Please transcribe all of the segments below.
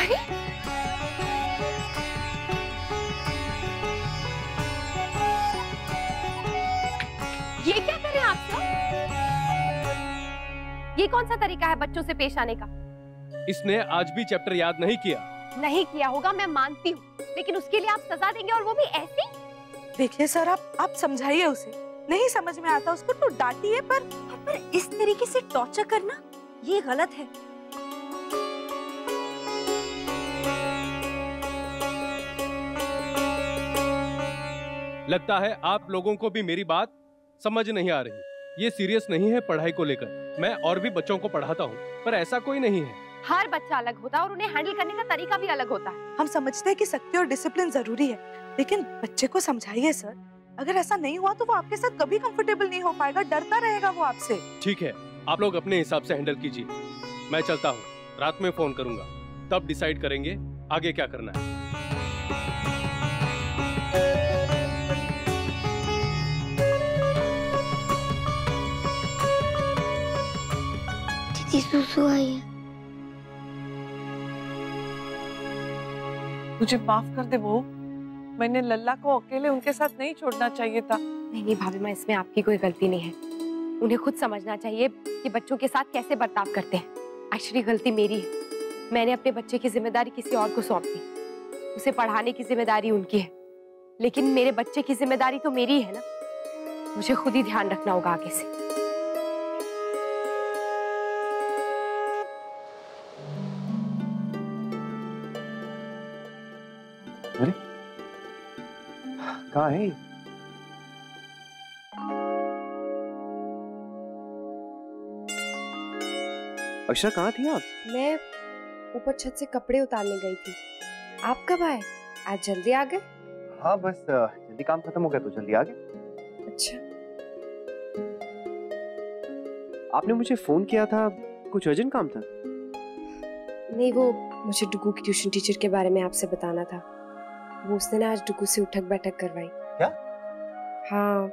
अरे ये क्या कर रहे हैं आप सब? ये कौन सा तरीका है बच्चों से पेश आने का? इसने आज भी चैप्टर याद नहीं किया। नहीं किया होगा मैं मानती हूँ, लेकिन उसके लिए आप सजा देंगे और वो भी ऐसी? देखिए सर, आप समझाइए उसे, नहीं समझ में आता उसको तो डांटिए, पर इस तरीके से टॉर्चर करना ये गलत है। लगता है आप लोगों को भी मेरी बात समझ नहीं आ रही। ये सीरियस नहीं है पढ़ाई को लेकर। मैं और भी बच्चों को पढ़ाता हूँ, पर ऐसा कोई नहीं है। हर बच्चा अलग होता है और उन्हें हैंडल करने का तरीका भी अलग होता है। हम समझते हैं कि सख्ती और डिसिप्लिन जरूरी है, लेकिन बच्चे को समझाइए सर। अगर ऐसा नहीं हुआ तो वो आपके साथ कभी कंफर्टेबल नहीं हो पाएगा, डरता रहेगा वो आपसे। ठीक है, आप लोग अपने हिसाब से हैंडल कीजिए। मैं चलता हूँ, रात में फोन करूंगा, तब डिसाइड करेंगे आगे क्या करना है। दीदी सुसु आई है। मुझे माफ कर दे बहू, मैंने लल्ला को अकेले उनके साथ नहीं छोड़ना चाहिए था। नहीं भाभी माँ, इसमें आपकी कोई गलती नहीं है। उन्हें खुद समझना चाहिए कि बच्चों के साथ कैसे बर्ताव करते हैं। एक्चुअली गलती मेरी है। मैंने अपने बच्चे की जिम्मेदारी किसी और को सौंप दी। उसे पढ़ाने की जिम्मेदारी उनकी है, लेकिन मेरे बच्चे की जिम्मेदारी तो मेरी है ना। मुझे खुद ही ध्यान रखना होगा आगे से। अरे कहाँ है? अक्षरा कहाँ थी आप? मैं ऊपर छत से कपड़े उतारने गई थी। आप कब आए? आज जल्दी आ गए? हाँ बस जल्दी काम खत्म हो गया तो जल्दी आ गए। अच्छा, आपने मुझे फोन किया था, कुछ अर्जेंट काम था? नहीं, वो मुझे डुगू की ट्यूशन टीचर के बारे में आपसे बताना था। वो उसने ना आज डुगू से उठक बैठक करवाई। क्या? हाँ,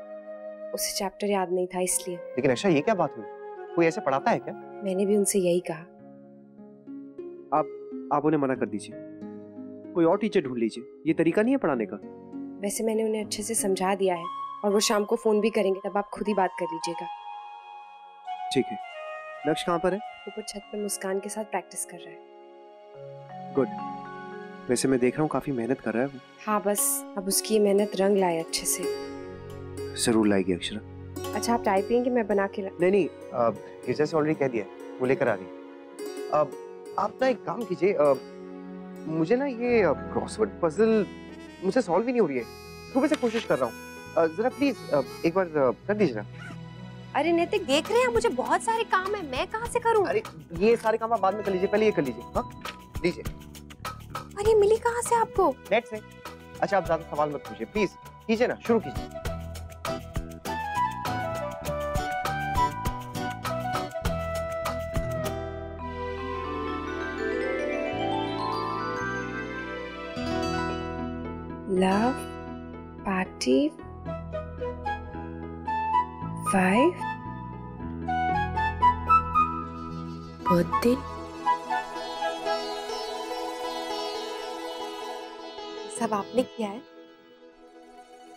उसे चैप्टर याद नहीं था इसलिए। लेकिन अक्षरा ये क्या बात हुई? कोई ऐसे पढ़ाता है क्या? मैंने भी उनसे यही कहा। आप उन्हें मना कर दीजिए, कोई और टीचर ढूंढ लीजिए। ये तरीका नहीं है पढ़ाने का। वैसे मैंने उन्हें अच्छे से समझा दिया है और वो शाम को फोन भी करेंगे, तब आप खुद ही बात कर लीजिएगा। ठीक है। लक्ष्य कहाँ पर है? ऊपर छत पर मुस्कान के साथ प्रैक्टिस कर रहा है। गुड। वैसे मैं देख रहा हूँ काफी मेहनत कर रहा है वो। हाँ, बस अब उसकी मेहनत रंग लाए अच्छे से। जरूर लाएगी अक्षरा। अच्छा, आप चाय पियेंगे? मैं बना के नहीं, टीचर से ऑलरेडी कह दिया, वो लेकर आ रही। आप ना एक काम कीजिए, मुझे ना ये क्रॉसवर्ड पजल मुझे सॉल्व ही नहीं हो रही है। सुबह से कोशिश कर रहा हूँ, जरा प्लीज एक बार कर दीजिए ना। अरे नैतिक, देख रहे हैं मुझे बहुत सारे काम है, मैं कहाँ से करूँ? अरे ये सारे काम आप बाद में कर लीजिए, पहले ये कर लीजिए। हाँ लीजिए। अरे मिली कहाँ से आपको? नेट से। अच्छा आप ज्यादा सवाल मत पूछिए प्लीज, कीजिए ना, शुरू कीजिए। Love party 5 birthday. सब आपने किया है?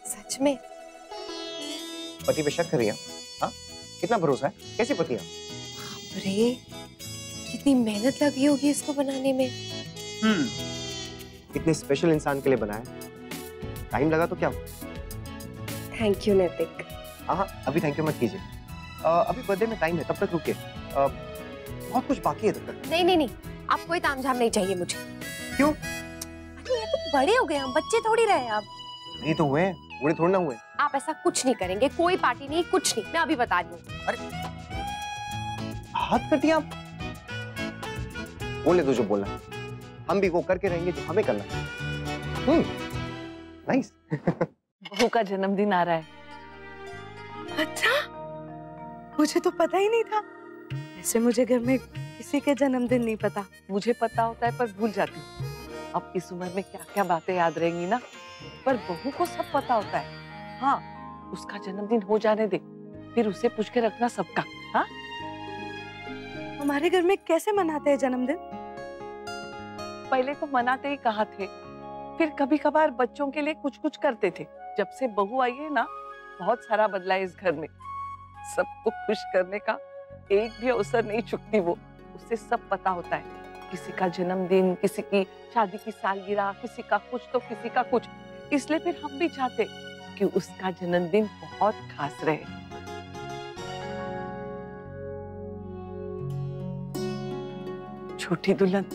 सच में? पति पे शक कर रही हैं? हाँ, कितना भरोसा है? कैसे पति है? अरे कितनी मेहनत लगी होगी इसको बनाने में। इतने स्पेशल इंसान के लिए बनाया, टाइम लगा तो क्या हुआ? थैंक यू नैतिक। हाँ, अभी थैंक यू मत कीजिए। अभी बर्थडे में टाइम है, तब तक रुकिए। बहुत कुछ बाकी है तब तक। नहीं, आप कोई तामझाम नहीं चाहिए मुझे। क्यों? अरे ये तो बड़े हो गए हम, बच्चे थोड़ी रहे अब। ये तो हुए हैं, बूढ़े थोड़ी ना हुए। आप ऐसा कुछ नहीं करेंगे, कोई पार्टी नहीं, कुछ नहीं। मैं अभी बता रही हूँ। अरे हाथ कर दिया आप। बोले तो जो बोला है, हम भी वो करके रहेंगे जो हमें करना है। नाइस। बहू का जन्मदिन आ रहा है। अच्छा, मुझे तो पता ही नहीं था। ऐसे मुझे घर में किसी के जन्मदिन नहीं पता। मुझे पता होता है पर भूल जाती हूँ। अब इस उम्र में क्या क्या बातें याद रहेंगी ना, पर बहू को सब पता होता है। हाँ, उसका जन्मदिन हो जाने दे, फिर उसे पूछ के रखना सबका। हाँ, हमारे घर में कैसे मनाते हैं जन्मदिन? पहले तो मनाते ही कहा थे, फिर कभी कभार बच्चों के लिए कुछ कुछ करते थे। जब से बहू आई है ना, बहुत सारा बदला है इस घर में। सबको खुश करने का एक भी अवसर नहीं चुकती वो। उसे सब पता होता है, किसी का जन्मदिन, किसी की शादी की सालगिरह, किसी का कुछ तो किसी का कुछ। इसलिए फिर हम भी चाहते कि उसका जन्मदिन बहुत खास रहे। छोटी दुल्हन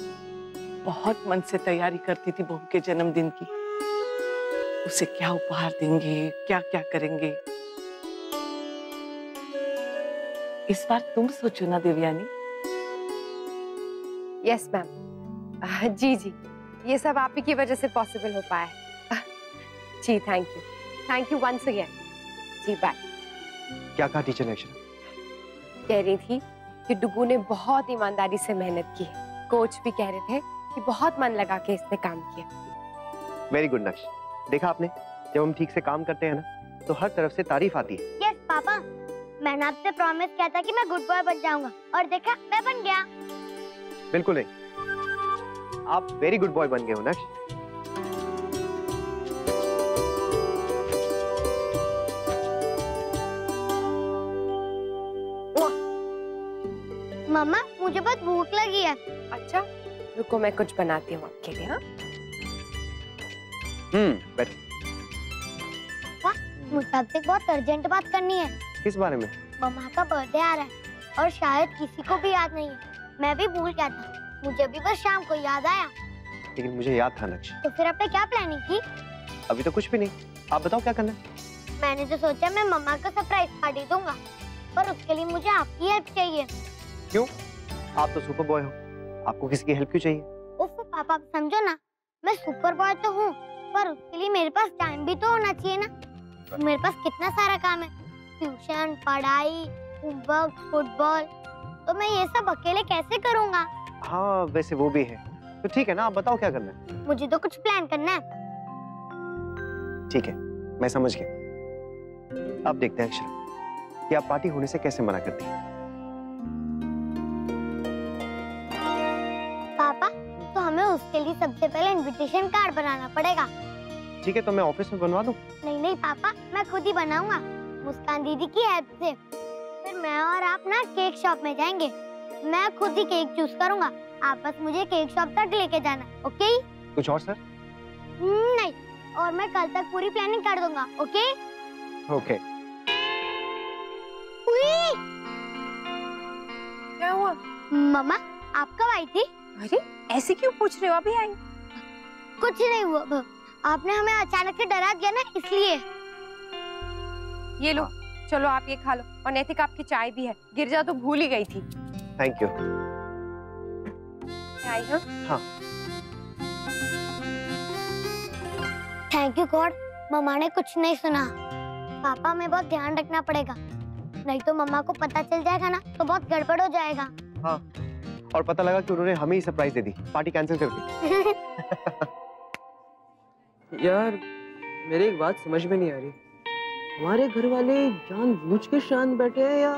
बहुत मन से तैयारी करती थी बहू के जन्मदिन की। उसे क्या उपहार देंगे, क्या क्या करेंगे। इस बार तुम सोचो ना देवयानी। Yes ma'am. जी जी, ये सब आप ही की वजह से पॉसिबल हो पाया है। जी थैंक यू वंस अगेन। जी बाय। क्या कहा टीचर ने अक्षरा? कह रही थी कि डुगू ने बहुत ईमानदारी से मेहनत की है। कोच भी कह रहे थे कि बहुत मन लगा के इसने काम किया। वेरी गुड नक्श। देखा आपने, जब हम ठीक से काम करते हैं ना तो हर तरफ से तारीफ आती है। यस पापा, मैंने आपसे प्रॉमिस किया था कि मैं गुड बॉय बन जाऊंगा और देखा मैं बन गया। बिल्कुल नहीं, आप वेरी गुड बॉय बन गए हो नक्श। मम्मा मुझे बहुत भूख लगी है। अच्छा रुको, मैं कुछ बनाती हूँ आपके लिए। हाँ बैठ। मुझे आपसे बहुत अर्जेंट बात करनी है। किस बारे में? मम्मा का बर्थडे आ रहा है और शायद किसी को भी याद नहीं है। मैं भी भूल गया था, मुझे भी बस शाम को याद आया। लेकिन मुझे याद था नक्श। तो फिर आपने क्या प्लानिंग की? अभी तो कुछ भी नहीं, आप बताओ क्या करना है? मैंने तो सोचा मैं मम्मा को सरप्राइज पार्टी दूंगा, पर उसके लिए मुझे आपकी हेल्प चाहिए। क्यों? आप तो सुपर बॉय हो, आपको किसी की हेल्प क्यों चाहिए? उफ पापा समझो ना, मैं सुपर बॉय तो हूँ, पर उसके लिए मेरे पास टाइम भी तो होना चाहिए ना। मेरे पास कितना सारा काम है, ट्यूशन, पढ़ाई, होमवर्क, फुटबॉल, तो मैं ये सब अकेले कैसे करूँगा? हाँ वैसे वो भी है, तो ठीक है ना, आप बताओ क्या करना है? मुझे तो कुछ प्लान करना है। ठीक है, मैं समझ गया। अब देखते हैं अक्षरा कि आप पार्टी होने से कैसे मना करती हैं। पापा तो हमें उसके लिए सबसे पहले इनविटेशन कार्ड बनाना पड़ेगा। ठीक है, तो मैं ऑफिस में बनवा दूं? नहीं पापा, मैं खुद ही बनाऊंगा मुस्कान दीदी की हेल्प से। फिर मैं और आप ना केक शॉप में जाएंगे, मैं खुद ही केक चूज करूंगा, आप बस मुझे केक शॉप तक लेके जाना, ओके? कुछ और सर? नहीं, और मैं कल तक पूरी प्लानिंग कर दूंगा, ओके? ओके। क्या हुआ? मम्मा आप कब आई थी? अरे ऐसे क्यों पूछ रहे हो, अभी आई? कुछ नहीं हुआ, आपने हमें अचानक से डरा दिया ना, इसलिए। ये लो, चलो आप ये खा लो, और नैतिक आपकी चाय भी है, गिरजा तो भूल ही गई थी। Thank you. चाय? हाँ थैंक यू गॉड, मम्मा ने कुछ नहीं सुना। पापा में बहुत ध्यान रखना पड़ेगा, नहीं तो मम्मा को पता चल जाएगा ना तो बहुत गड़बड़ हो जाएगा। हाँ, और पता लगा कि उन्होंने हमें ही सरप्राइज दे दी, पार्टी कैंसिल कर दी। यार मेरी एक बात समझ में नहीं आ रही, हमारे घर वाले जानबूझ के शांत बैठे हैं या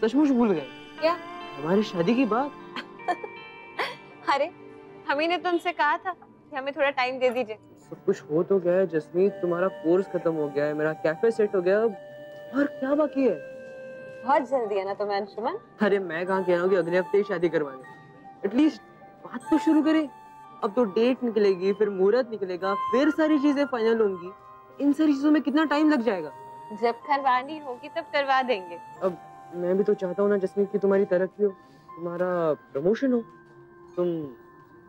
सचमुच भूल गए? क्या? हमारी शादी की बात। अरे हम ही ने तुमसे कहा था कि हमें थोड़ा टाइम दे दीजिए। सब कुछ हो तो गया है जसमीत, तुम्हारा कोर्स खत्म हो गया है, मेरा कैफे सेट हो गया, अब और क्या बाकी है? बहुत जल्दी है ना तुम्हें अंशुमन? अरे मैं कहाँ कह रहा हूँ कि अगले हफ्ते ही शादी करवाने, एटलीस्ट बात तो शुरू करें। अब तो डेट निकलेगी, फिर मुहूर्त निकलेगा, फिर सारी चीजें फाइनल होंगी, इन सारी चीजों में कितना टाइम लग जाएगा? जब करवानी होगी तब करवा देंगे। अब मैं भी तो चाहता हूँ ना जसमीत कि तुम्हारी तरक्की हो, तुम्हारा प्रमोशन हो, तुम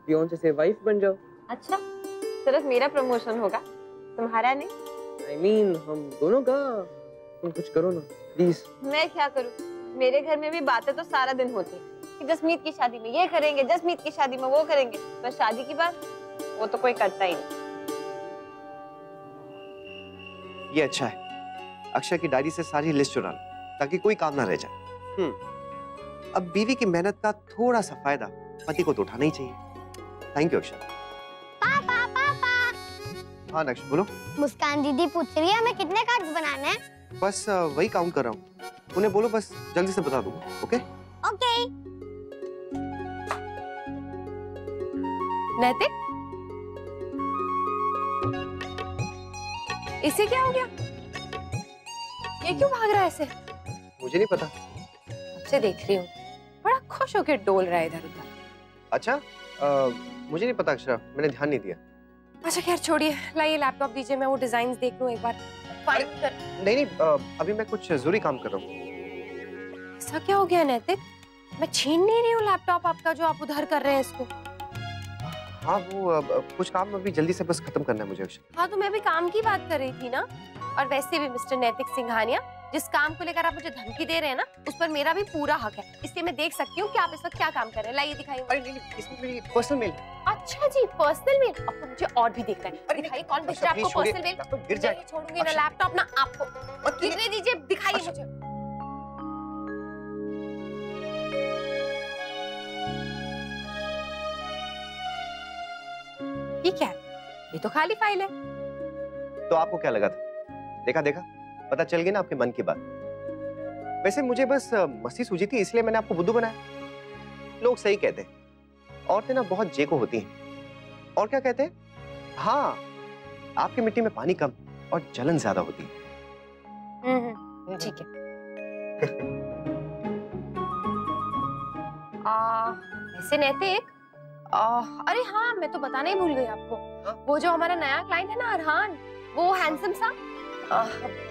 फियांसे से वाइफ बन जाओ। अच्छा, सिर्फ मेरा प्रमोशन होगा, तुम्हारा नहीं? I mean, हम दोनों का। तुम कुछ करो ना प्लीज। मैं क्या करूँ, मेरे घर में भी बातें तो सारा दिन होती है कि जसमीत की शादी में ये करेंगे, जसमीत की शादी में वो करेंगे, पर शादी की बात वो तो कोई करता ही नहीं। ये अच्छा है, अक्षय की डायरी से सारी लिस्ट चुरा लो ताकि कोई काम ना रह जाए। अब बीवी की मेहनत का थोड़ा सा फायदा पति को तो उठाना ही चाहिए। Thank you Akshay. पापा पापा। हाँ नक्श बोलो। मुस्कान दीदी पूछ रही है हमें कितने कार्ड्स बनाने हैं? बस वही काउंट कर रहा हूँ, उन्हें बोलो बस जल्दी से बता दूंगा। Okay okay. नैतिक, इसे क्या हो गया? ये क्यों भाग रहा है ऐसे? मुझे नहीं पता। आपसे देख रही हूँ, बड़ा खुश होकर डोल रहा है इधर उधर। अच्छा, मुझे नहीं पता अक्षरा, मैंने ध्यान नहीं दिया। अच्छा खैर छोड़िए, लाइए लैपटॉप दीजिए, मैं वो डिजाइन देख लूँ एक बार। नहीं, अभी मैं कुछ जरूरी काम कर रहा हूँ। ऐसा क्या हो गया नैतिक? मैं छीन नहीं रही हूँ लैपटॉप आपका जो आप उधार कर रहे हैं इसको। हाँ वो कुछ काम अभी जल्दी से बस खत्म करना है मुझे अक्षरा। हाँ तो मैं भी काम की बात कर रही थी ना। और वैसे भी मिस्टर नैतिक सिंघानिया, जिस काम को लेकर आप मुझे धमकी दे रहे हैं ना, उस पर मेरा भी पूरा हक है। इसलिए मैं देख सकती हूँ कि आप इस वक्त क्या काम कर रहे हैं। लाइए दिखाइए। अरे नहीं, इसमें मेरी पर्सनल मेल। अच्छा जी, पर्सनल मेल। अब तो मुझे और भी देखना है। अरे दिखाइए कौन भेज रहा है आपको पर्सनल मेल? तो गिर जाए। छोड़ूंगी ना लैपटॉप ना आपको। गिरने दीजिए, दिखाइए मुझे। ये क्या है? ये तो खाली फाइल है। तो आपको क्या लगा था? देखा देखा, पता चल गई ना आपके मन की बात। वैसे मुझे बस मस्ती सूझी थी, इसलिए मैंने आपको बुद्धू बनाया। लोग सही कहते हैं, औरतें ना बहुत जेको होती हैं। और क्या कहते हैं? हाँ, आपकी मिट्टी में पानी कम और जलन ज्यादा होती है। ठीक है। वैसे नैतिक, अरे हाँ मैं तो बताना ही भूल गई आपको। वो जो हमारा नया क्लाइंट है ना अरहान, वो हैंडसम सा,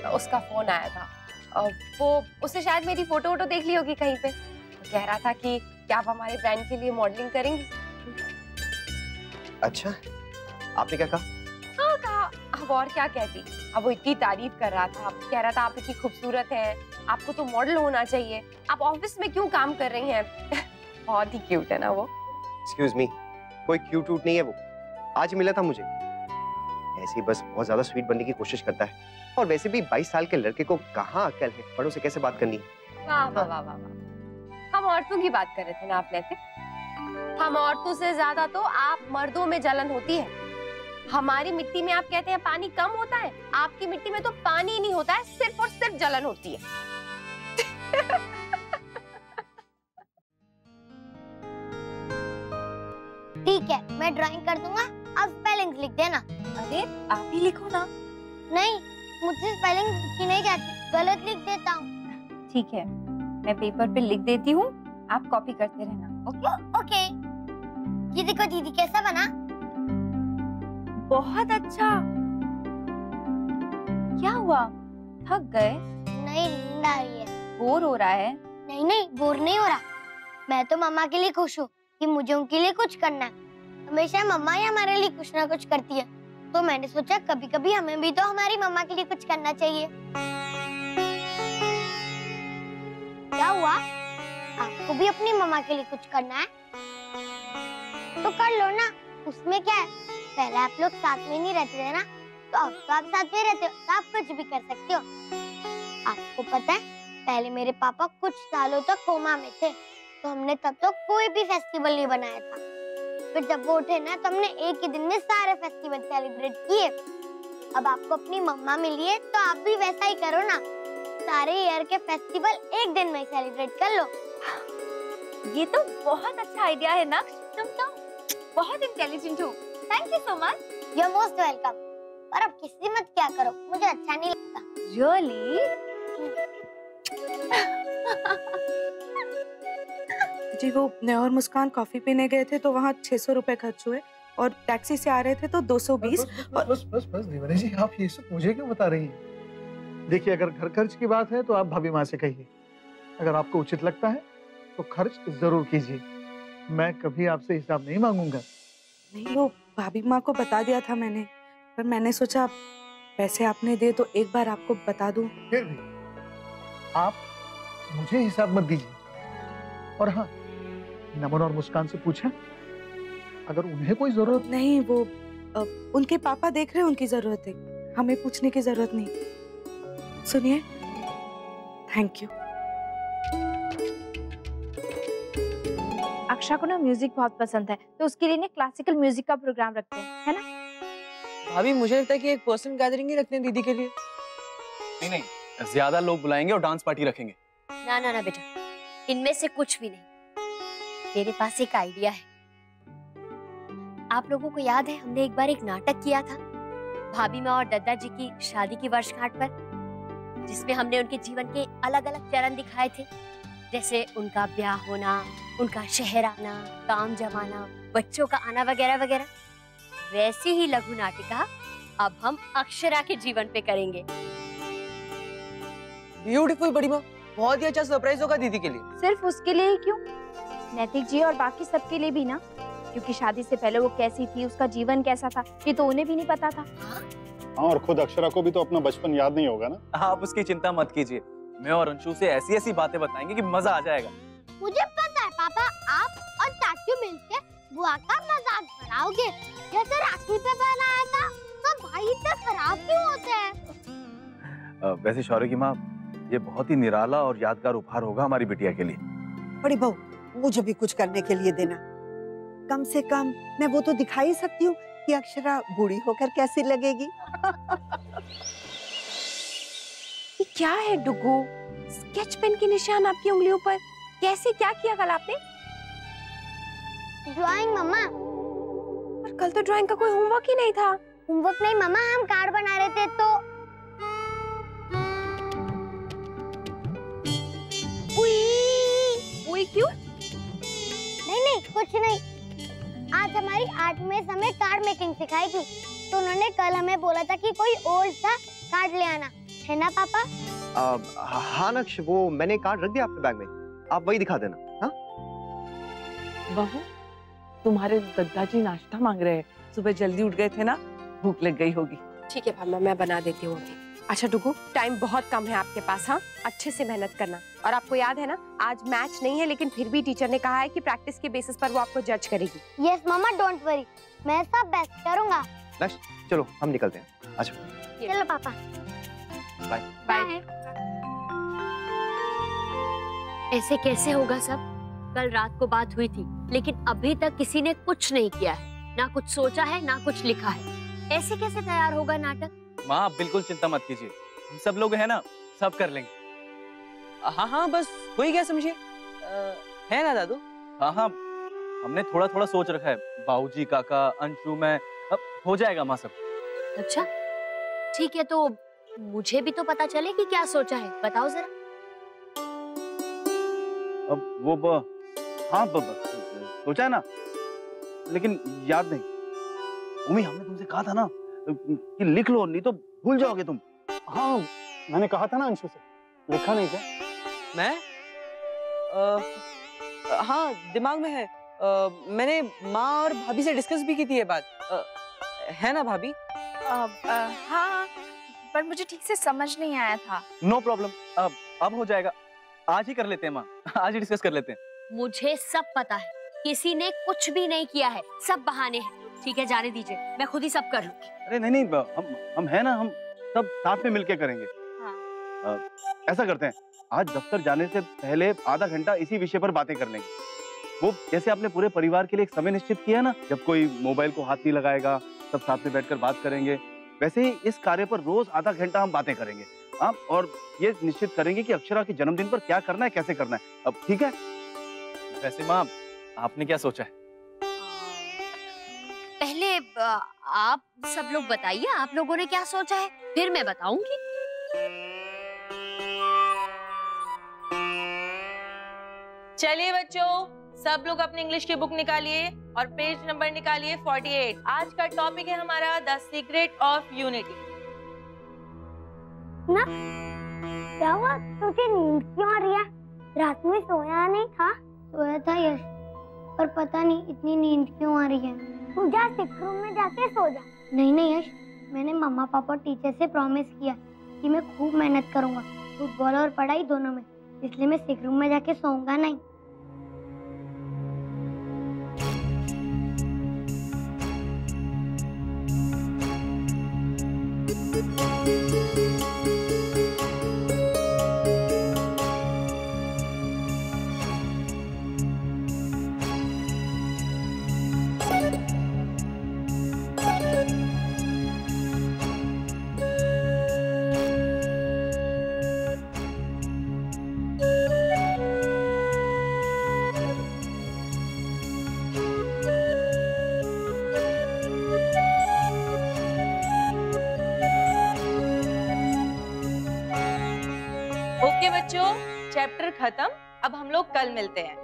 उसका फोन आया था। वो उसने शायद मेरी फोटो वोटो देख ली होगी कहीं पे। कह रहा था कि क्या आप हमारे ब्रांड के लिए मॉडलिंग करेंगी? अच्छा, आपने क्या कहा? हाँ कहा, अब और क्या कहती। अब वो इतनी तारीफ कर रहा था, कह रहा था आप इतनी खूबसूरत हैं, आपको तो मॉडल होना चाहिए, आप ऑफिस में क्यों काम कर रही हैं? बहुत ही क्यूट है ना वो। एक्सक्यूज मी, कोई क्यूट वूट नहीं है वो। आज मिला था मुझे, ऐसे ही बस बहुत ज्यादा स्वीट बनने की कोशिश करता है। और वैसे भी 22 साल के लड़के को कहाँ अक्ल है बड़ों से कैसे बात करनी है। वाह वाह वाह वाह, हम औरतों की बात कर रहे थे ना आप नैतिक। हम औरतों से ज्यादा तो आप मर्दों में जलन होती है। हमारी मिट्टी में आप कहते हैं पानी कम होता है, आपकी मिट्टी में तो पानी ही नहीं होता है, सिर्फ और सिर्फ जलन होती है। ठीक है, मैं ड्राइंग कर दूंगा, आप स्पेलिंग्स लिख देना। अरे आप ही लिखो ना। नहीं, मुझसे स्पेलिंग लिखी नहीं जाती, गलत लिख देता हूँ। ठीक है, मैं पेपर पे लिख देती हूँ, आप कॉपी करते रहना। ओके? ओके। ये देखो दीदी कैसा बना? बहुत अच्छा। क्या हुआ, थक गए? नहीं, नींद आ रही है। बोर हो रहा है? नहीं नहीं, बोर नहीं हो रहा। मैं तो मम्मा के लिए खुश हूँ कि मुझे उनके लिए कुछ करना है। हमेशा मम्मा ही हमारे लिए कुछ ना कुछ करती है, तो मैंने सोचा कभी कभी हमें भी तो हमारी मम्मा के लिए कुछ करना चाहिए। क्या हुआ? आपको भी अपनी मम्मा के लिए कुछ करना है तो कर लो ना, उसमें क्या है। पहले आप लोग साथ में नहीं रहते थे ना, तो अब तो आप साथ में रहते हो, तो आप कुछ भी कर सकते हो। आपको पता है, पहले मेरे पापा कुछ सालों तक कोमा में थे, तो हमने तब तो कोई भी फेस्टिवल नहीं बनाया था। फिर जब वो उठे ना, तो हमने एक ही दिन में सारे फेस्टिवल सेलिब्रेट किए। अब आपको अपनी मम्मा मिली है, तो आप भी वैसा ही करो ना, सारे ईयर के फेस्टिवल एक दिन में सेलिब्रेट कर लो। ये तो बहुत अच्छा आइडिया है नक्श, तुम तो बहुत इंटेलिजेंट हो। Thank you so much. You are most welcome. पर अब किसी मत क्या करो, मुझे अच्छा नहीं लगता। रियली? जी वो मैं और मुस्कान कॉफी पीने गए थे, तो वहाँ 600 रुपए खर्च हुए, और टैक्सी से आ रहे थे तो 220। बस देवनी जी, आप ये सब मुझे क्यों बता रही हैं? देखिए, अगर घर खर्च की बात है तो आप भाभी माँ से कहिए। अगर आपको उचित लगता है तो खर्च जरूर कीजिए, मैं कभी आपसे हिसाब नहीं मांगूंगा। नहीं, वो भाभी माँ को बता दिया था मैंने, पर मैंने सोचा पैसे आपने दे तो एक बार आपको बता दूं। फिर भी आप मुझे हिसाब मत दीजिए। और हाँ, नमन और मुस्कान से पूछें, अगर उन्हें कोई जरूरत। नहीं, वो उनके पापा देख रहे हैं, उनकी जरूरत है, हमें पूछने की जरूरत नहीं। सुनिए, थैंक यू। अक्षा को ना म्यूजिक बहुत पसंद है, तो उसके लिए ना क्लासिकल म्यूजिक का प्रोग्राम रखते हैं, है ना? भाभी मुझे लगता है कि एक पर्सनल गैदरिंग ही रखते हैं दीदी के लिए। नहीं, ज्यादा लोग बुलाएंगे और डांस पार्टी रखेंगे। ना ना ना बेटा, इनमें से कुछ भी नहीं। मेरे पास एक आइडिया है। आप लोगों को याद है हमने एक बार एक नाटक किया था भाभी माँ और दादाजी की शादी की वर्षगांठ पर, जिसमें हमने उनके जीवन के अलग अलग चरण दिखाए थे, जैसे उनका ब्याह होना, उनका शहर आना, काम जमाना, बच्चों का आना वगैरह वगैरह। वैसी ही लघु नाटिका अब हम अक्षरा के जीवन पे करेंगे। ब्यूटीफुल बड़ी माँ, बहुत ही अच्छा सरप्राइज होगा दीदी के लिए। सिर्फ उसके लिए ही क्यों, नैतिक जी और बाकी सबके लिए भी ना, क्योंकि शादी से पहले वो कैसी थी, उसका जीवन कैसा था, ये तो उन्हें भी नहीं पता था। हाँ, और खुद अक्षरा को भी तो अपना बचपन याद नहीं होगा ना। आप उसकी चिंता मत कीजिए, मैं और अंशु से ऐसी ऐसी बातें बताएंगे कि मजा आ जाएगा। मुझे पता है पापा, आप और चाचू मिलके बुआ का मजाक बनाओगे। जैसे राखी पे बनाया था, तो भाई इतने खराब क्यों होते हैं? वैसे शौर्य की माँ, ये बहुत ही निराला और यादगार उपहार होगा हमारी बिटिया के लिए। बड़ी बहू, मुझे भी कुछ करने के लिए देना। कम से कम मैं वो तो दिखा ही सकती हूँ कि अक्षरा बूढ़ी होकर कैसी लगेगी। ये क्या है डुगू? स्केच पेन के निशान आपकी उंगलियों पर, कैसे क्या किया कल आपने? ड्राइंग मम्मा। पर कल तो ड्राइंग का कोई होमवर्क ही नहीं था। होमवर्क नहीं मम्मा, हम कार्ड बना रहे थे तो उई क्यों? नहीं कुछ नहीं। आज हमारी आर्ट में हमें कार्ड मेकिंग सिखाई थी, तो उन्होंने कल हमें बोला था कि कोई ओल्ड सा कार्ड ले आना, है ना पापा? हाँ नक्श, वो मैंने कार्ड रख दिया आपके बैग में, आप वही दिखा देना। हाँ बहू, तुम्हारे दादाजी नाश्ता मांग रहे हैं, सुबह जल्दी उठ गए थे ना, भूख लग गई होगी। ठीक है भाभी, मैं बना देती हूँ अभी। अच्छा डुगू, टाइम बहुत कम है आपके पास, हाँ अच्छे से मेहनत करना। और आपको याद है ना, आज मैच नहीं है, लेकिन फिर भी टीचर ने कहा है कि प्रैक्टिस के बेसिस पर वो आपको जज करेगी। यस मम्मा, डोंट वरी, मैं सब बेस्ट करूंगा। नक्श, चलो हम निकलते हैं। अच्छा चलो पापा, बाय बाय। ऐसे कैसे होगा सब? कल रात को बात हुई थी, लेकिन अभी तक किसी ने कुछ नहीं किया है, ना कुछ सोचा है, ना कुछ लिखा है। ऐसे कैसे तैयार होगा नाटक? माँ आप बिल्कुल चिंता मत कीजिए, हम सब लोग हैं ना, सब कर लेंगे। हाँ बस वही क्या समझिए, है ना दादू? हाँ, हमने थोड़ा थोड़ा सोच रखा है, बाबूजी, काका, अंशु, मैं, अब हो जाएगा माँ सब। अच्छा ठीक है, तो मुझे भी तो पता चले कि क्या सोचा है, बताओ जरा। अब वो हाँ सोचा है ना, लेकिन याद नहीं। उम्मी, हमने तुमसे कहा था ना कि लिख लो, नहीं तो भूल जाओगे तुम। हाँ, मैंने कहा था ना अंशु से, लिखा नहीं क्या? मैं हाँ दिमाग में है, मैंने माँ और भाभी से डिस्कस भी की थी ये बात, है ना भाभी? हाँ, पर मुझे ठीक से समझ नहीं आया था। नो प्रॉब्लम, अब हो जाएगा, आज ही कर लेते हैं माँ, आज ही डिस्कस कर लेते हैं। मुझे सब पता है, किसी ने कुछ भी नहीं किया है, सब बहाने हैं। ठीक है, जाने दीजिए, मैं खुद ही सब कर लूंगी। अरे नहीं, हम है ना, हम सब साथ में मिलके करेंगे। हाँ। ऐसा करते हैं, आज दफ्तर जाने से पहले आधा घंटा इसी विषय पर बातें कर लेंगे। वो जैसे आपने पूरे परिवार के लिए एक समय निश्चित किया ना, जब कोई मोबाइल को हाथ नहीं लगाएगा, सब साथ में बैठकर बात करेंगे, वैसे ही इस कार्य पर रोज आधा घंटा हम बातें करेंगे। हाँ, और ये निश्चित करेंगे कि अक्षरा के जन्मदिन पर क्या करना है, कैसे करना है। अब ठीक है? वैसे माँ, आपने क्या सोचा है? पहले आप सब लोग बताइए, आप लोगों ने क्या सोचा है, फिर मैं बताऊंगी। चलिए बच्चों, सब लोग अपनी इंग्लिश की बुक निकालिए और पेज नंबर निकालिए 48। आज का टॉपिक है हमारा द सीक्रेट ऑफ यूनिटी। ना क्या हुआ, तुझे नींद क्यों आ रही है? रात में सोया नहीं था? सोया था यश, पर पता नहीं इतनी नींद क्यों आ रही है। तू जा सिक रूम में जाके सो जा। नहीं यश, मैंने मम्मा पापा और टीचर से प्रॉमिस किया कि मैं खूब मेहनत करूंगा, फुटबॉल और पढ़ाई दोनों में, इसलिए मैं सिक रूम में जाके सोऊंगा नहीं। चैप्टर खत्म। अब हम लोग कल मिलते हैं।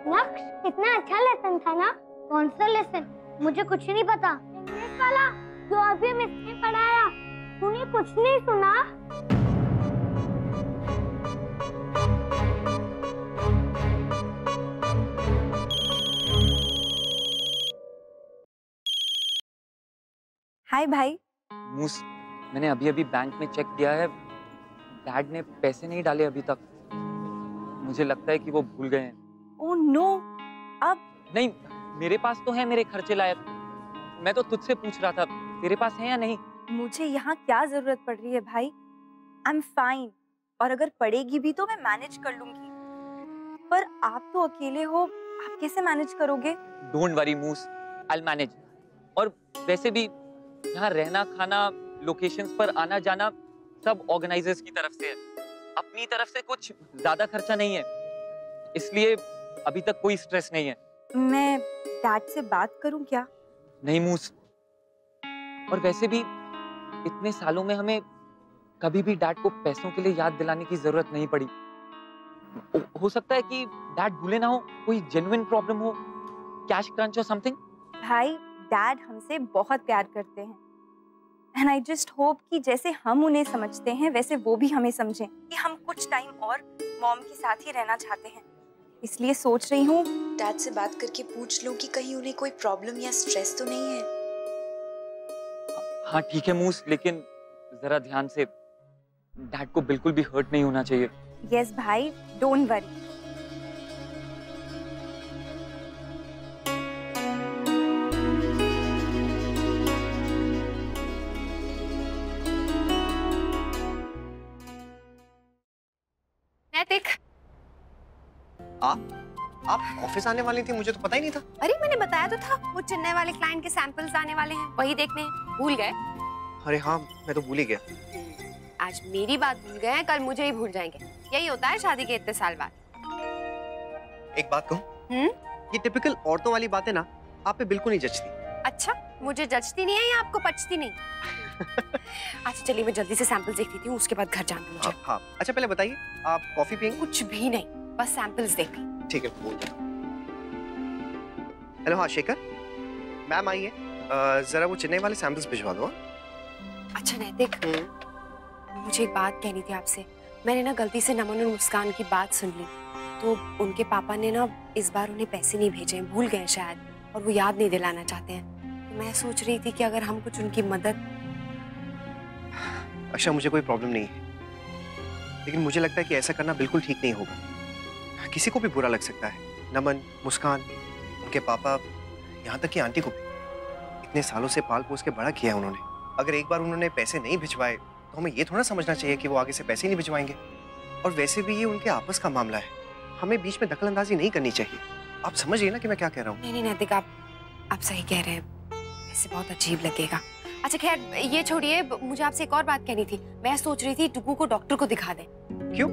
नक्श, कितना अच्छा लेसन था ना। कौन सा लेसन? मुझे कुछ नहीं पता। इंग्लिश वाला जो अभी मिस ने पढ़ाया, तूने कुछ नहीं सुना? हाय भाई। मूस, मैंने अभी अभी बैंक में चेक किया है, डैड ने पैसे नहीं डाले अभी तक। मुझे लगता है कि वो भूल गए हैं। ओह नो, अब? नहीं, मेरे पास तो है मेरे खर्चे लायक। मैं तो तुझसे पूछ रहा था, तेरे पास है या नहीं? मुझे यहाँ क्या जरूरत पड़ रही है भाई? आई एम फाइन, और अगर पड़ेगी भी तो मैं मैनेज कर लूंगी। पर आप तो अकेले हो, आप कैसे मैनेज करोगे? Don't worry Moose, I will manage. और वैसे भी यहाँ रहना खाना, लोकेशंस पर आना जाना सब ऑर्गेनाइजर्स की तरफ से है। अपनी तरफ से कुछ ज्यादा खर्चा नहीं है, इसलिए अभी तक कोई स्ट्रेस नहीं है। मैं डैड से बात करूं क्या? नहीं मूस, और वैसे भी इतने सालों में हमें कभी भी डैड को पैसों के लिए याद दिलाने की जरूरत नहीं पड़ी। हो सकता है कि डैड भूले ना हो, कोई जेन्युइन प्रॉब्लम हो, कैश क्रंच और समथिंग। भाई, डैड हमसे बहुत प्यार करते हैं, एंड आई जस्ट होप कि जैसे हम उन्हें समझते हैं वैसे वो भी हमें समझें कि हम कुछ टाइम और मॉम के साथ ही रहना चाहते हैं। इसलिए सोच रही हूँ डैड से बात करके पूछ लो कि कहीं उन्हें कोई प्रॉब्लम या स्ट्रेस तो नहीं है। हाँ ठीक है मूस, लेकिन जरा ध्यान से, डैड को बिल्कुल भी हर्ट नहीं होना चाहिए। यस भाई, डोंट वरी। नैतिक, आप ऑफिस आने वाली थी, मुझे तो पता ही नहीं था। अरे मैंने बताया तो था, वो चेन्नई वाले क्लाइंट के सैंपल्स आने वाले हैं, वही देखने हैं। भूल गए? अरे हाँ, मैं तो भूल ही गया। आज मेरी बात भूल गए हैं, कल मुझे ही भूल जाएंगे। यही होता है शादी के इतने साल बाद। एक बात कहूँ, ये टिपिकल औरतों वाली बातें ना आप पे बिल्कुल नहीं जचती। अच्छा, मुझे जचती नहीं है या आपको पचती नहीं? अच्छा चलिए, मैं जल्दी से सैंपल्स देख लेती हूँ, उसके बाद घर जाना मुझे। हाँ, अच्छा पहले बताइए, आप कॉफी पियेंगे? कुछ भी नहीं, बस सैंपल्स देख। ठीक है, बोल दो। हेलो, हाँ शेखर, मैम आई है, जरा वो चेन्नई वाले सैंपल्स भिजवा दो। अच्छा नैतिक, मुझे एक बात कहनी थी आपसे। मैंने ना गलती से नमन और मुस्कान की बात सुन ली, तो उनके पापा ने ना इस बार उन्हें पैसे नहीं भेजे, भूल गए शायद, और वो याद नहीं दिलाना चाहते हैं। तो मैं सोच रही थी कि अगर हम कुछ उनकी मदद। अच्छा, मुझे कोई प्रॉब्लम नहीं है, लेकिन मुझे लगता है कि ऐसा करना बिल्कुल ठीक नहीं होगा। किसी को भी बुरा लग सकता है, नमन, मुस्कान, उनके पापा, यहाँ तक कि आंटी को भी। इतने सालों से पाल पोस के बड़ा किया है उन्होंने। अगर एक बार उन्होंने पैसे नहीं भिजवाए तो हमें ये थोड़ा समझना चाहिए कि वो आगे से पैसे नहीं भिजवाएंगे। और वैसे भी ये उनके आपस का मामला है, हमें बीच में दखलंदाजी नहीं करनी चाहिए। आप समझिए ना कि मैं क्या कह रहा हूँ। नहीं नैतिक, आप सही कह रहे हैं, ऐसे बहुत अजीब लगेगा। अच्छा खैर, ये छोड़िए, मुझे आपसे एक और बात कहनी थी। मैं सोच रही थी डुगू को डॉक्टर को दिखा दें। क्यों?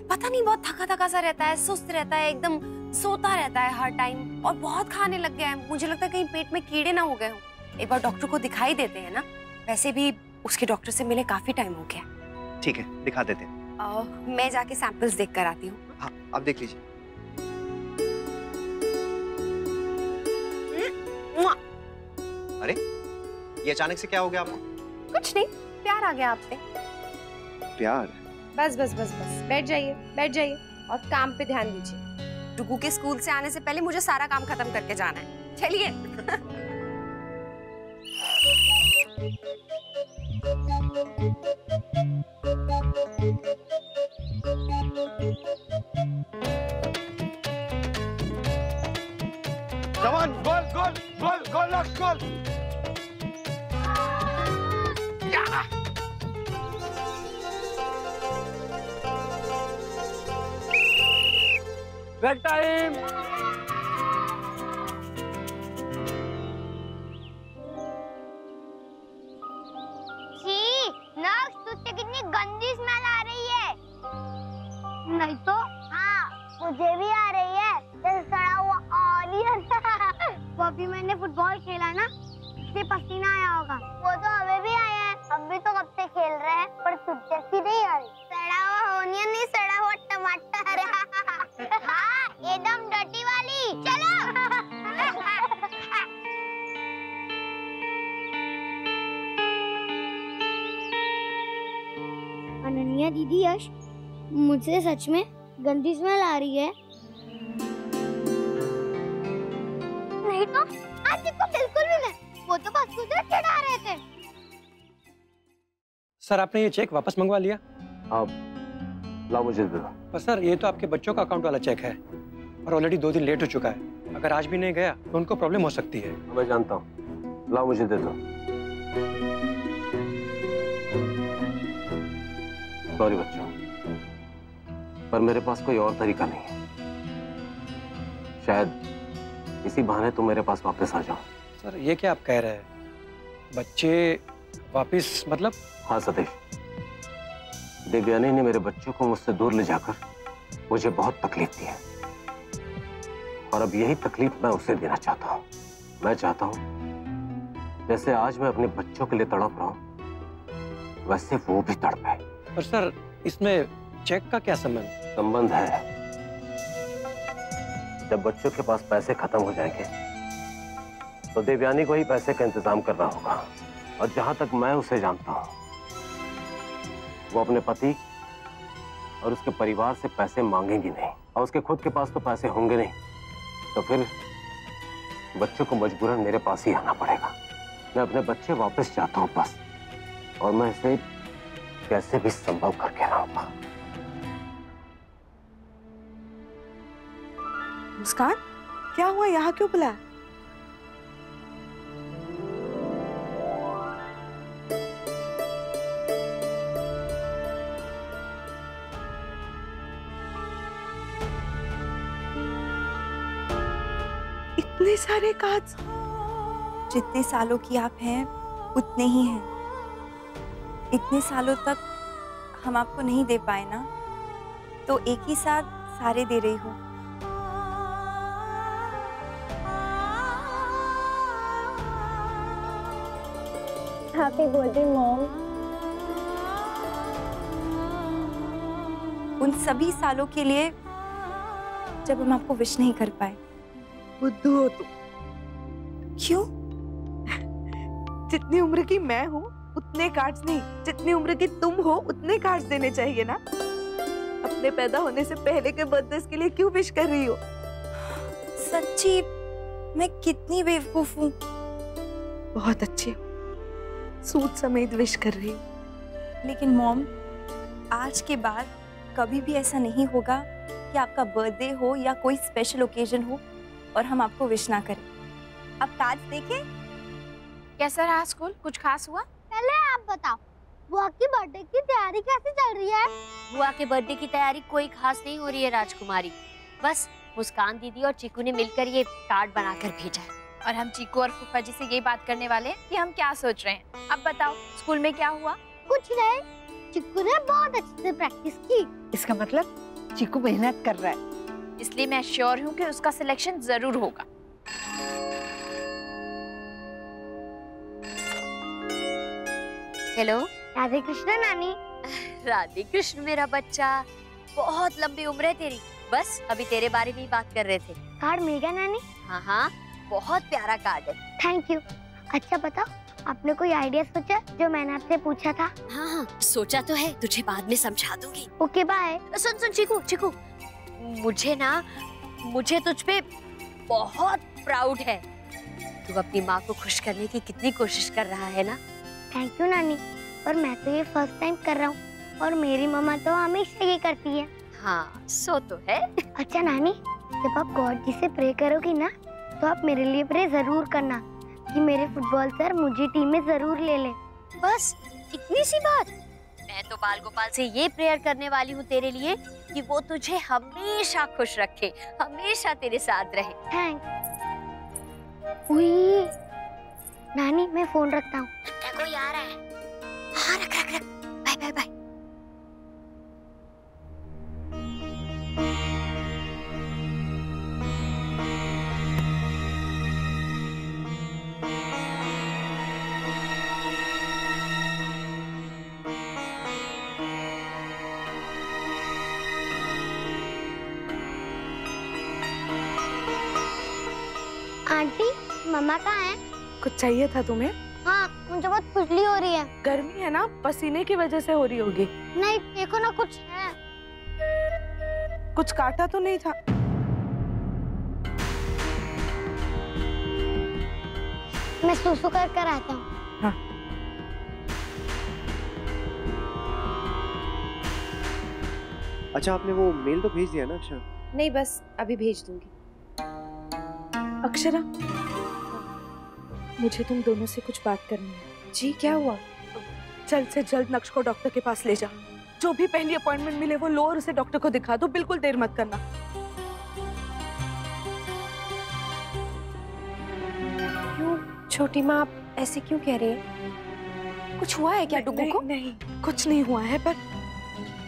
पता नहीं, बहुत थका थका सा रहता है, सुस्त रहता है, एकदम सोता रहता है हर टाइम, और बहुत खाने लग गया है। मुझे लगता है कहीं पेट में कीड़े ना हो गए हो। एक बार डॉक्टर को दिखाई देते हैं ना। वैसे भी उसके डॉक्टर से मिले काफी टाइम हो गया। ठीक है, दिखा देते हैं। मैं जाके सैंपल्स देख कर आती हूँ। हाँ, आप देख लीजिए। अरे, ये अचानक से क्या हो गया आपको? कुछ नहीं, प्यार आ गया आपसे। प्यार? बस बस बस बस, बैठ जाइए, बैठ जाइए, और काम पे ध्यान दीजिए। डुगू के स्कूल से आने से पहले मुझे सारा काम खत्म करके जाना है। चलिए। Come on, goal, goal, goal, goal, last goal. Yeah. Break time. तुझसे कितनी गंदी स्मेल आ रही है। नहीं तो? हाँ, मुझे भी आ रही है, जैसे सड़ा हुआ ऑनियन। वो अभी मैंने फुटबॉल खेला ना, इसलिए पसीना आया होगा। वो तो हमें भी आया है, हम भी तो कब से खेल रहे हैं पर तुझ जैसी नहीं आ रही। सड़ा हुआ ओनियन नहीं, सड़ा हुआ टमाटर। हाँ, एकदम डर्टी वाली। चलो। अनन्या दीदी, यश मुझसे सच में गंदी स्मेल आ रही है। नहीं तो आज को बिल्कुल भी नहीं, वो तो बस उधर चढ़ा रहे थे। सर आपने ये चेक वापस मंगवा लिया? लाओ मुझे दे दो। पर सर ये तो आपके बच्चों का अकाउंट वाला चेक है और ऑलरेडी 2 दिन लेट हो चुका है। अगर आज भी नहीं गया तो उनको प्रॉब्लम हो सकती है। मैं जानता हूँ, लाओ मुझे दे दो। सॉरी बच्चों, पर मेरे पास कोई और तरीका नहीं है। शायद इसी बहाने तुम मेरे पास वापस आ जाओ। सर ये क्या आप कह रहे हैं? बच्चे वापस मतलब? हाँ सतीश, देवयानी ने मेरे बच्चों को मुझसे दूर ले जाकर मुझे बहुत तकलीफ दी है और अब यही तकलीफ मैं उसे देना चाहता हूँ। मैं चाहता हूँ जैसे आज मैं अपने बच्चों के लिए तड़प रहा हूँ वैसे वो भी तड़पे। पर सर इसमें चेक का क्या संबंध? संबंध है, जब बच्चों के पास पैसे खत्म हो जाएंगे तो देवयानी को ही पैसे का इंतजाम करना होगा और जहां तक मैं उसे जानता हूं वो अपने पति और उसके परिवार से पैसे मांगेंगी नहीं और उसके खुद के पास तो पैसे होंगे नहीं, तो फिर बच्चों को मजबूरन मेरे पास ही आना पड़ेगा। मैं अपने बच्चे वापस चाहता हूं बस, और मैं इसे कैसे भी संभव करके रहूंगा। मुस्कान, क्या हुआ? यहाँ क्यों बुलाया? इतने सारे कार्ड्स। जितने सालों की आप हैं उतने ही हैं। इतने सालों तक हम आपको नहीं दे पाए ना, तो एक ही साथ सारे दे रही हूँ। Happy birthday mom. उन सभी सालों के लिए जब हम आपको विश नहीं कर पाए। बुद्धू हो तुम। क्यों? जितनी उम्र की मैं हूँ उतने कार्ड्स नहीं, जितनी उम्र की तुम हो उतने कार्ड्स देने चाहिए ना। अपने पैदा होने से पहले के बर्थडे के लिए क्यों विश कर रही हो? सच्ची मैं कितनी बेवकूफ हूँ। बहुत अच्छी हो, सूट समेत विश कर रही हूँ। लेकिन मॉम, आज के बाद कभी भी ऐसा नहीं होगा कि आपका बर्थडे हो या कोई स्पेशल ओकेजन हो और हम आपको विश ना करें। अब कार्ड देखें। कैसा रहा स्कूल? कुछ खास हुआ? पहले आप बताओ, बुआ की बर्थडे की तैयारी कैसे चल रही है? बुआ के बर्थडे की तैयारी कोई खास नहीं हो रही है राजकुमारी। बस मुस्कान दीदी और चीकू ने मिलकर ये कार्ड बनाकर भेजा है। और हम चीकू और फूफा जी से यही बात करने वाले हैं कि हम क्या सोच रहे हैं। अब बताओ स्कूल में क्या हुआ? कुछ नहीं, चिक्कू ने बहुत अच्छे से प्रैक्टिस की। इसका मतलब चिक्कू मेहनत कर रहा है, इसलिए मैं श्योर हूँ कि उसका सिलेक्शन जरूर होगा। हेलो राधे कृष्ण नानी। राधे कृष्ण मेरा बच्चा, बहुत लंबी उम्र है तेरी। बस अभी तेरे बारे में ही बात कर रहे थे। कार्ड मिल गया नानी? हाँ हाँ, बहुत प्यारा कार्ड है। Thank you. अच्छा बताओ, आपने कोई आइडिया सोचा जो मैंने आपसे पूछा था? हाँ हाँ सोचा तो है, तुझे बाद में समझा दूंगी। Okay bye. सुन सुन चीकू, चीकू मुझे तुझ पे बहुत प्राउड है। तू अपनी माँ को खुश करने की कितनी कोशिश कर रहा है ना। थैंक यू नानी, पर मैं तो ये फर्स्ट टाइम कर रहा हूँ और मेरी मम्मा तो हमेशा ये करती है। हाँ सो तो है। अच्छा नानी, जब आप गॉड जी से प्रे करोगी ना तो आप मेरे लिए प्रे जरूर करना कि मेरे फुटबॉल सर मुझे टीम में जरूर ले ले। बस इतनी सी बात। मैं तो बाल गोपाल से ये प्रेयर करने वाली हूँ तेरे लिए कि वो तुझे हमेशा खुश रखे, हमेशा तेरे साथ रहे। थैंक्स। नानी मैं फोन रखता हूँ, कोई आ रहा है। हाँ रख रख रख। Bye bye bye. Aunty mamma कहाँ है? कुछ चाहिए था तुम्हें? हाँ, मुझे बहुत खुजली हो रही है। गर्मी है ना, पसीने की वजह से हो रही होगी। नहीं, देखो ना कुछ है। कुछ काटा तो नहीं था? मैं सूसू कर कर आता हूँ। हाँ। अच्छा, आपने वो मेल तो भेज दिया ना अक्षरा? नहीं, बस अभी भेज दूंगी। अक्षरा, मुझे तुम दोनों से कुछ बात करनी है। जी, क्या हुआ? जल्द से जल्द नक्श को डॉक्टर के पास ले जा। जो भी पहली अपॉइंटमेंट मिले वो लो और उसे डॉक्टर को दिखा दो। बिल्कुल देर मत करना। क्यों छोटी माँ, आप ऐसे क्यों कह रही हैं? कुछ हुआ है क्या डुगू को? नहीं, कुछ नहीं हुआ है, पर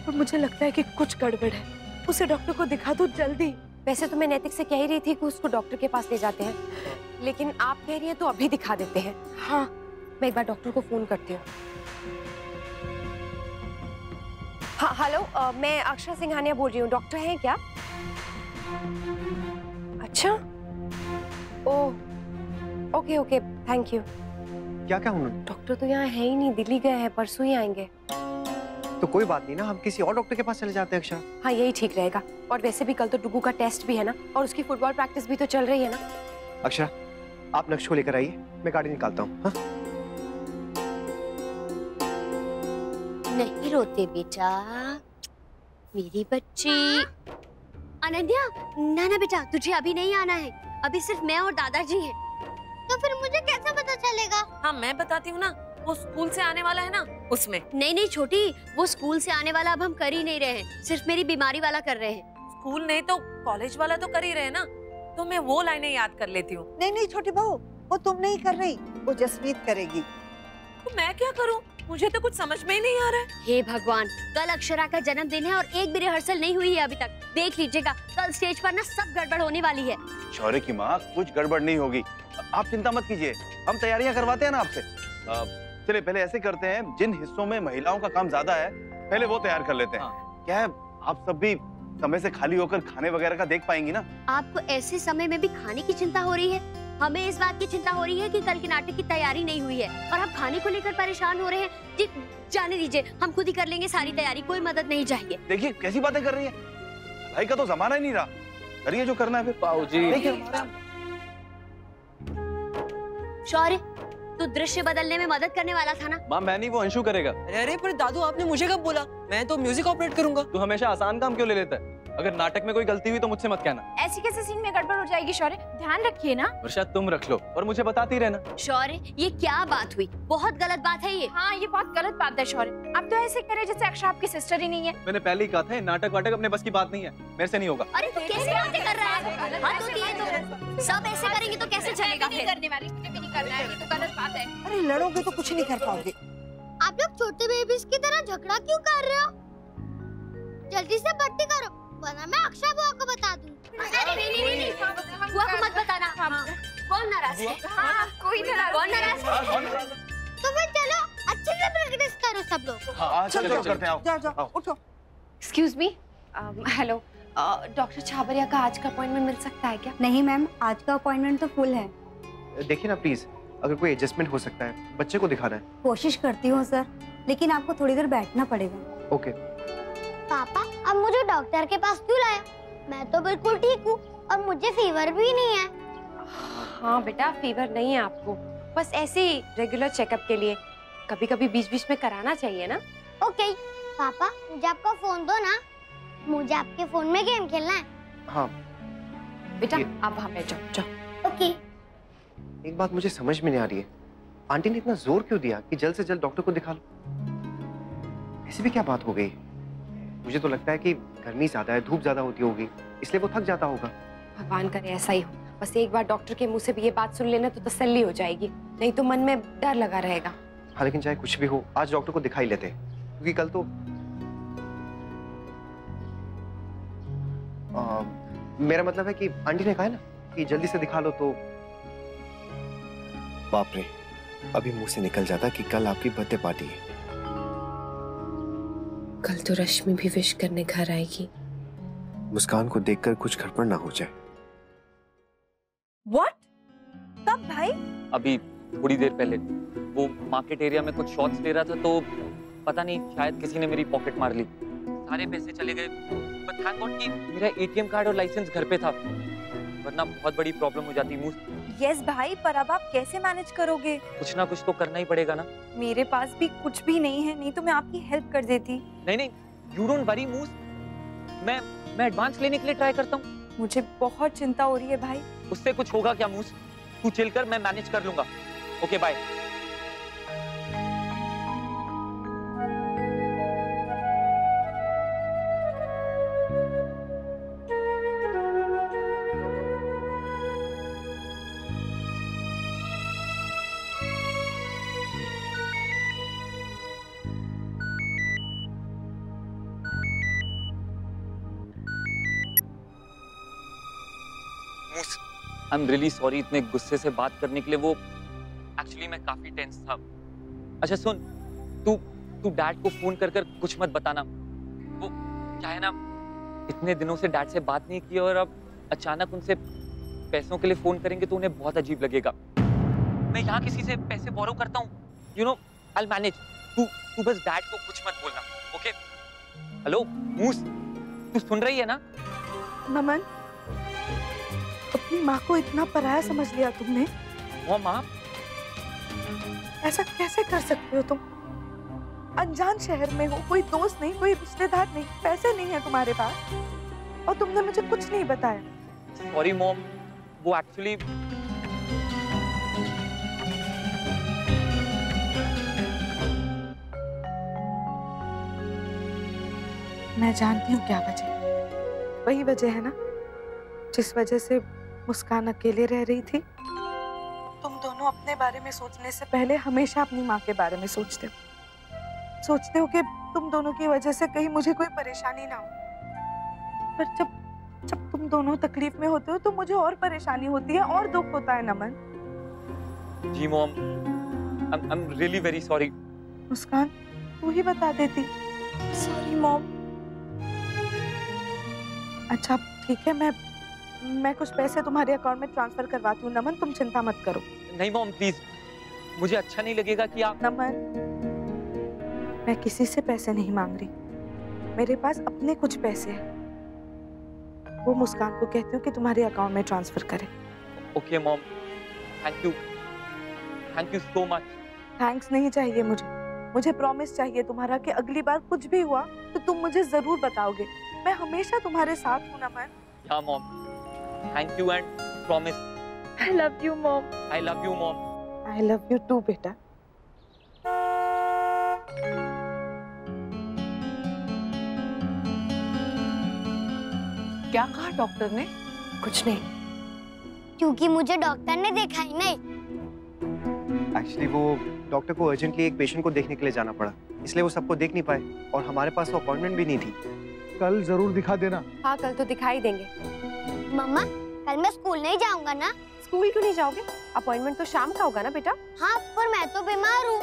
मुझे लगता है कि कुछ गड़बड़ है। उसे डॉक्टर को दिखा दो जल्दी। वैसे तो मैं नैतिक से कह ही रही थी कि उसको डॉक्टर के पास ले जाते हैं, लेकिन आप कह रही हैं तो अभी दिखा देते हैं। हाँ, मैं एक बार डॉक्टर को फोन करती हूँ। हाँ, हेलो, मैं अक्षरा सिंघानिया बोल रही हूँ। डॉक्टर हैं क्या? अच्छा, ओह, ओके ओके, थैंक यू। क्या क्या उन्होंने? डॉक्टर तो यहाँ है ही नहीं, दिल्ली गए हैं, परसों ही आएंगे। तो कोई बात नहीं ना, हम किसी और डॉक्टर के पास चले जाते हैं अक्षरा। हाँ, यही ठीक रहेगा। और वैसे भी कल तो डुगू का टेस्ट भी है ना, और उसकी फुटबॉल प्रैक्टिस भी तो चल रही है ना। अक्षरा, आप नक्श को लेकर आइए, मैं गाड़ी निकालता हूँ। हाँ? नहीं रोते बेटा, मेरी बच्ची। अनन्या, ना ना बेटा, तुझे अभी नहीं आना है। अभी सिर्फ मैं और दादाजी हैं। तो फिर मुझे कैसे पता चलेगा? हाँ, मैं बताती हूँ ना, वो स्कूल से आने वाला है ना, उसमें। नहीं नहीं छोटी, वो स्कूल से आने वाला अब हम कर ही नहीं रहे हैं, सिर्फ मेरी बीमारी वाला कर रहे हैं। स्कूल नहीं तो कॉलेज वाला तो कर ही रहे ना, तो मैं वो लाइनें याद कर लेती हूँ। नहीं नहीं छोटी बहू, वो तुम नहीं कर रही, वो जसमीत करेगी। तो मैं क्या करूँ? मुझे तो कुछ समझ में ही नहीं आ रहा है। हे भगवान, कल अक्षरा का जन्मदिन है और एक भी रिहर्सल नहीं हुई है अभी तक। देख लीजिएगा, कल स्टेज पर ना सब गड़बड़ होने वाली है। शौर्य की माँ, कुछ गड़बड़ नहीं होगी, आप चिंता मत कीजिए, हम तैयारियां करवाते हैं ना आपसे। चलिए पहले ऐसे करते हैं, जिन हिस्सों में महिलाओं का काम ज्यादा है पहले वो तैयार कर लेते हैं। क्या है, आप सब भी समय से खाली होकर खाने वगैरह का देख पाएंगी ना? आपको ऐसे समय में भी खाने की चिंता हो रही है? हमें इस बात की चिंता हो रही है कि कल के नाटक की तैयारी नहीं हुई है और आप खाने को लेकर परेशान हो रहे हैं। जी, जाने दीजिए, हम खुद ही कर लेंगे सारी तैयारी, कोई मदद नहीं चाहिए। देखिए कैसी बातें कर रही है, भाई का तो जमाना ही नहीं रहा, करिए जो करना है फिर। बाबूजी, शौर्य, तू दृश्य बदलने में मदद करने वाला था ना? माँ, मैं नहीं, वो अंशु करेगा। अरे पर दादू, आपने मुझे कब बोला? मैं तो म्यूजिक ऑपरेट करूंगा। तू हमेशा आसान काम क्यों ले लेता है? अगर नाटक में कोई गलती हुई तो मुझसे मत कहना। ऐसी कैसे सीन में गड़बड़ हो जाएगी शौर्य, ध्यान रखिए ना। वर्षा, तुम रख लो और मुझे बताती रहना। शौर्य, ये क्या बात हुई? बहुत गलत बात है ये। हाँ, ये बहुत गलत बात है शौर्य। आप तो ऐसे करे जैसे अक्षरा आपकी सिस्टर ही नहीं है। मैंने पहले ही कहा था, नाटक वाटक अपने बस की बात नहीं है, मेरे से नहीं होगा। अरे तू कैसे बातें कर रहा है? हाँ तो ये तो सब ऐसे करेंगे तो कैसे चलेगा फिर? करने वाली, मुझे भी नहीं करना है, ये तो गलत बात है। अरे लड़ोगे तो कुछ नहीं कर पाओगे। आप लोग छोटे बेबीज की तरह झगड़ा क्यों कर रहे हो? जल्दी से भर्ती करो, वरना मैं अक्षरा बुआ को बता दूँ। नहीं, बुआ को मत बताना। कौन नाराज है? हाँ, कोई नाराज कौन नाराज है? तो फिर चलो अच्छे से प्रैक्टिस करो सब लोग। चलो करते हैं, आओ। जाओ जाओ, उठो। Excuse me, hello, doctor Chhabria का आज का अपॉइंटमेंट मिल सकता है क्या? नहीं मैम, आज का अपॉइंटमेंट तो फुल है। देखिए ना प्लीज, अगर कोई एडजस्टमेंट हो सकता है, बच्चे को दिखाना है। कोशिश करती हूँ सर, लेकिन आपको थोड़ी देर बैठना पड़ेगा। ओके। पापा, अब मुझे डॉक्टर के पास क्यों लाया? मैं तो बिल्कुल ठीक हूँ और मुझे फीवर भी नहीं है। हाँ बेटा, फीवर नहीं है आपको, बस ऐसे ही रेगुलर चेकअप के लिए कभी कभी बीच बीच में कराना चाहिए ना। ओके। पापा, मुझे आपका फोन दो ना, मुझे आपके फोन में गेम खेलना है। हाँ बेटा, आप वहाँ बैठ जाओ, जाओ। ओके। एक बात मुझे समझ में नहीं आ रही है, आंटी ने इतना जोर क्यों दिया कि जल्द से जल्द डॉक्टर को दिखा लो? ऐसी भी क्या बात हो गई? मुझे तो लगता है कि गर्मी ज्यादा है, धूप ज्यादा होती होगी, इसलिए वो थक जाता होगा। भगवान करे ऐसा ही हो, बस एक बार डॉक्टर के मुंह से भी ये बात सुन लेना तो तसल्ली हो जाएगी, नहीं तो मन में डर लगा रहेगा। हाँ, लेकिन चाहे कुछ भी हो, आज डॉक्टर को दिखा ही लेते हैं, क्योंकि कल तो मेरा मतलब है कि आंटी ने कहा है ना कि जल्दी से दिखा लो तो। बाप रे, अभी मुंह से निकल जाता कि कल आपकी बर्थडे पार्टी है। कल तो रश्मि भी विश करने घर आएगी। मुस्कान को देखकर कुछ गड़बड़ ना हो जाए। What? कब भाई? अभी थोड़ी देर पहले। वो मार्केट एरिया में कुछ शॉट्स ले रहा था तो पता नहीं शायद किसी ने मेरी पॉकेट मार ली, सारे पैसे चले गए। पर थैंक गॉड कि मेरा एटीएम कार्ड और लाइसेंस घर पे था, वरना बहुत बड़ी प्रॉब्लम हो जाती। मूस यस भाई, पर अब आप कैसे मैनेज करोगे? कुछ ना कुछ तो करना ही पड़ेगा ना। मेरे पास भी कुछ भी नहीं है, नहीं तो मैं आपकी हेल्प कर देती। नहीं, यू डोंट वरी मूस, मैं एडवांस लेने के लिए ट्राई करता हूँ। मुझे बहुत चिंता हो रही है भाई। उससे कुछ होगा क्या मूस? तू चिल कर, मैं मैनेज कर लूंगा। Okay bye. I am really sorry इतने गुस्से से बात करने के लिए। वो एक्चुअली मैं काफी टेंस था। अच्छा सुन, तू डैड को फोन कर कुछ मत बताना। वो क्या है ना, इतने दिनों से डैड से बात नहीं की और अब अचानक उनसे पैसों के लिए फोन करेंगे तो उन्हें बहुत अजीब लगेगा। मैं यहाँ किसी से पैसे बोरो करता हूँ, you know, I will manage. तू बस डैड को कुछ मत बोलना, ओके? हेलो मूस, तू सुन रही है ना? नमन, अपनी माँ को इतना पराया समझ लिया तुमने। वो माँ, ऐसा कैसे कर सकते हो तुम? अनजान शहर में हो, कोई दोस्त नहीं, कोई रिश्तेदार नहीं, पैसे नहीं है तुम्हारे पास और तुमने मुझे कुछ नहीं बताया। सॉरी मॉम, वो एक्चुअली मैं जानती हूँ क्या वजह। वही वजह है ना जिस वजह से मुस्कान अकेले रह रही थी। तुम दोनों अपने बारे में सोचने से पहले हमेशा अपनी माँ के बारे में सोचते हो कि तुम दोनों की वजह से कहीं मुझे कोई परेशानी ना हो। पर जब तुम दोनों तकलीफ में होते हो तो मुझे और परेशानी होती है और दुख होता है। Naman ji mom, I am really very sorry. Muskan, तू ही बता देती। Sorry mom. अच्छा ठीक है, मैं कुछ पैसे तुम्हारे अकाउंट में ट्रांसफर करवाती हूँ। नमन तुम चिंता मत करो। नहीं मॉम प्लीज, मुझे अच्छा नहीं लगेगा कि आप। नमन, मैं किसी से पैसे नहीं मांग रही, मेरे पास अपने कुछ पैसे हैं। वो मुस्कान को कहती हूँ कि तुम्हारे अकाउंट में ट्रांसफर करे। Okay mom, thank you so much. Thanks नहीं चाहिए मुझे प्रॉमिस चाहिए तुम्हारा कि अगली बार कुछ भी हुआ तो तुम मुझे जरूर बताओगे। मैं हमेशा तुम्हारे साथ हूँ नमन। हाँ mom, thank you and promise. I love you mom. I love you mom. I love you too बेटा। क्या कहा डॉक्टर ने? कुछ नहीं, क्योंकि मुझे डॉक्टर ने देखा ही नहीं। एक्चुअली वो डॉक्टर को अर्जेंटली एक पेशेंट को देखने के लिए जाना पड़ा, इसलिए वो सबको देख नहीं पाए और हमारे पास तो अपॉइंटमेंट भी नहीं थी। कल जरूर दिखा देना। हाँ कल तो दिखाई देंगे। मम्मा कल मैं स्कूल नहीं जाऊंगा ना? स्कूल क्यों नहीं जाओगे? अपॉइंटमेंट तो शाम का होगा ना बेटा। हाँ पर मैं तो बीमार हूँ।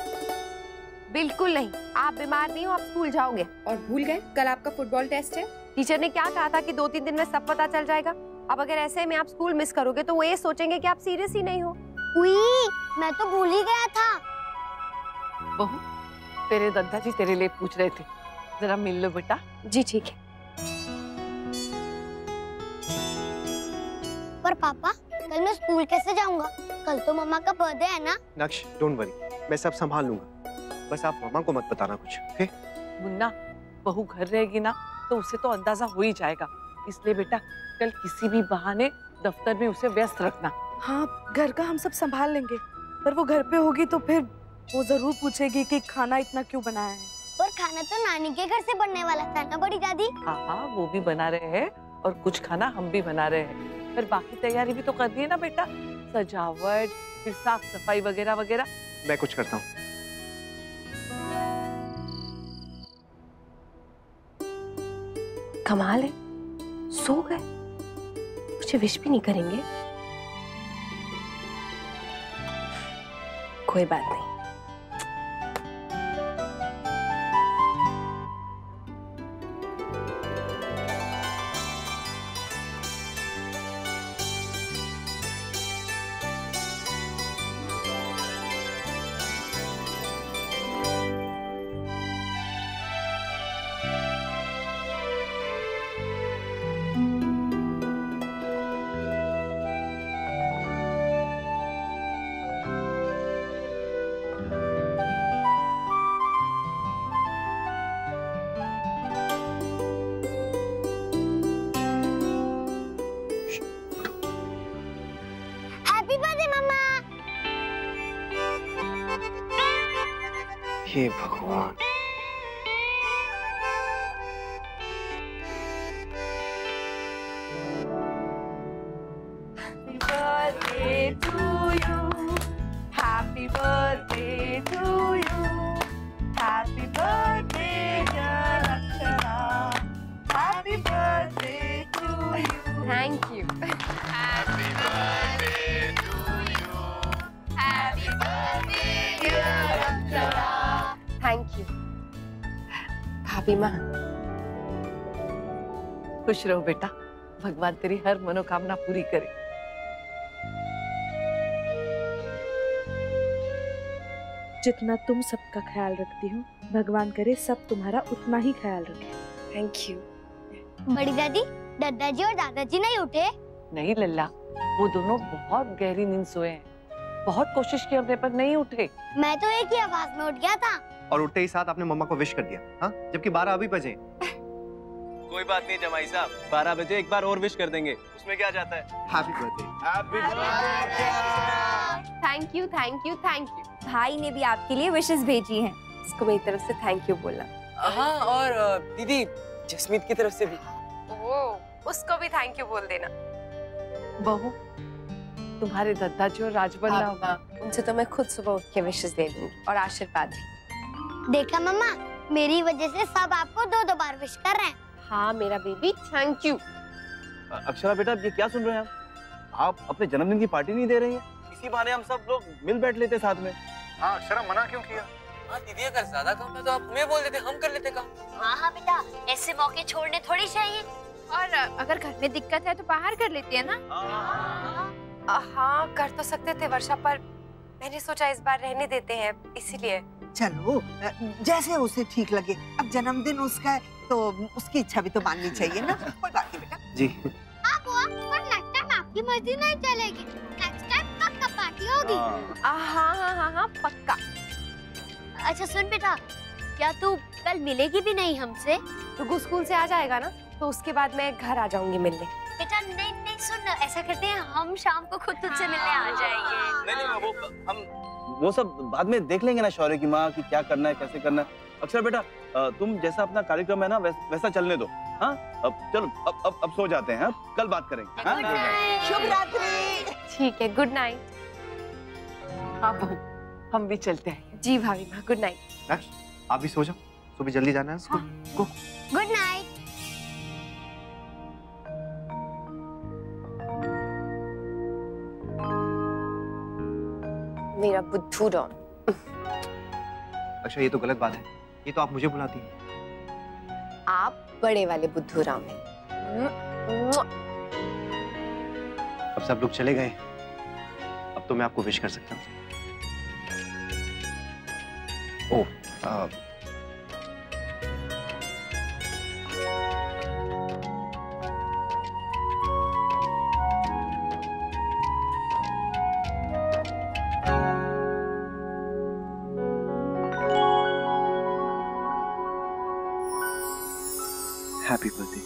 बिल्कुल नहीं, आप बीमार नहीं हो, आप स्कूल जाओगे। और भूल गए कल आपका फुटबॉल टेस्ट है। टीचर ने क्या कहा था कि 2-3 दिन में सब पता चल जाएगा। अब अगर ऐसे में आप स्कूल मिस करोगे तो वो ये सोचेंगे कि आप सीरियस ही नहीं हो। मैं तो भूल ही गया था। बहू, तेरे दादा जी तेरे लिए पूछ रहे थे, जरा मिल लो बेटा। जी ठीक है। पर पापा कल मैं स्कूल कैसे जाऊंगा? कल तो मम्मा का बर्थडे है ना। नक्श डोंट वरी, मैं सब संभाल लूंगा, बस आप मम्मा को मत बताना कुछ, ओके? मुन्ना, बहू घर रहेगी ना तो उसे तो अंदाजा हो ही जाएगा, इसलिए बेटा कल किसी भी बहाने दफ्तर में उसे व्यस्त रखना। हाँ घर का हम सब संभाल लेंगे, पर वो घर पे होगी तो फिर वो जरूर पूछेगी कि खाना इतना क्यों बनाया है। पर खाना तो नानी के घर से बनने वाला था ना बड़ी दादी? हाँ वो भी बना रहे हैं और कुछ खाना हम भी बना रहे हैं, फिर बाकी तैयारी भी तो करनी है ना बेटा, सजावट, फिर साफ सफाई वगैरह वगैरह। मैं कुछ करता हूँ। कमाल है, सो गए, मुझे विश भी नहीं करेंगे। कोई बात नहीं। हे भगवान। birthday to you. Happy birthday to you. Happy birthday, dear Akshara. Happy birthday to you. Thank you. Happy birthday to you. Happy birthday, dear Akshara. Thank you. भाभी माँ, खुश रहो बेटा, भगवान तेरी हर मनोकामना पूरी करे। जितना तुम सबका ख्याल रखती हो, भगवान करे सब तुम्हारा उतना ही ख्याल रखे। Thank you. बड़ी दादी, दादाजी और दादाजी नहीं उठे? नहीं लल्ला, वो दोनों बहुत गहरी नींद सोए हैं। बहुत कोशिश की हमने पर नहीं उठे। मैं तो एक ही आवाज में उठ गया था। और उठते ही साथ आपने मम्मा को विश कर दिया, हाँ? जबकि 12 अभी बजे। कोई बात नहीं जमाई साहब, 12 बजे एक बार और विश कर देंगे, उसमें क्या जाता है। Happy birthday. Happy thank you, thank you, thank you. भाई ने भी आपके लिए विशेस भेजी हैं। इसको मेरी तरफ से थैंक यू बोलना। हाँ, और दीदी जसमीत की तरफ से भी। ओह, उसको भी थैंक यू बोल देना। बहू, तुम्हारे दादाजी और राजबल्ला, उनसे तो मैं खुद सुबह उठ के विशेस दे दूंगी और आशीर्वाद भी। देखा मम्मा, मेरी वजह से सब आपको 2-2 बार विश कर रहे हैं। हाँ मेरा बेबी, थैंक यू। अक्षरा बेटा, ये क्या सुन रहे हैं आप अपने जन्मदिन की पार्टी नहीं दे रही हैं? इसी बहाने हम सब लोग मिल बैठ लेते साथ में। हाँ, अक्षरा मना क्यों किया? हाँ दीदी, अगर ज्यादा काम है तो आप हमें बोल देते, हम कर लेते काम। हाँ हाँ बेटा, ऐसे मौके छोड़ने थोड़ी चाहिए। और अगर घर में दिक्कत है तो बाहर कर लेते हैं ना। हाँ कर तो सकते थे वर्षा, पर मैंने सोचा इस बार रहने देते हैं, इसीलिए। चलो, जैसे उसे ठीक लगे। अब जन्मदिन उसका है तो उसकी इच्छा भी तो माननी चाहिए ना। कोई बात नहीं बेटा। जी। हाँ बुआ, पर नेक्स्ट टाइम आपकी मर्जी नहीं चलेगी। नेक्स्ट टाइम पक्का पार्टी होगी। हाँ हाँ हाँ हाँ पक्का। अच्छा सुन बेटा, क्या तू कल मिलेगी भी नहीं हमसे? रुगू स्कूल से आ जाएगा ना, तो उसके बाद मैं घर आ जाऊंगी मिलने। बेटा नहीं नहीं, सुन, ऐसा करते हैं, हम शाम को खुद तुझसे मिलने आ जाएंगे। नहीं, हम वो सब बाद में देख लेंगे ना, शौर्य की माँ, कि क्या करना है, कैसे करना है। अक्षर बेटा, तुम जैसा अपना कार्यक्रम है ना वैसा चलने दो। हाँ, अब चलो, अब सो जाते हैं, कल बात करेंगे। हाँ? शुभ रात्रि। ठीक है, गुड नाइट। हाँ बहू, हम भी चलते हैं। जी भाभी माँ, गुड नाइट। आप भी सो जाओ, सुबह जल्दी जाना है स्कूल। गो। Good night. मेरा बुद्धू डॉन। अच्छा, ये तो गलत बात है, ये तो आप मुझे बुलाती हैं। आप बड़े वाले बुद्धू राम हैं। अब सब लोग चले गए, अब तो मैं आपको विश कर सकता हूँ। ओह, हैप्पी बर्थडे।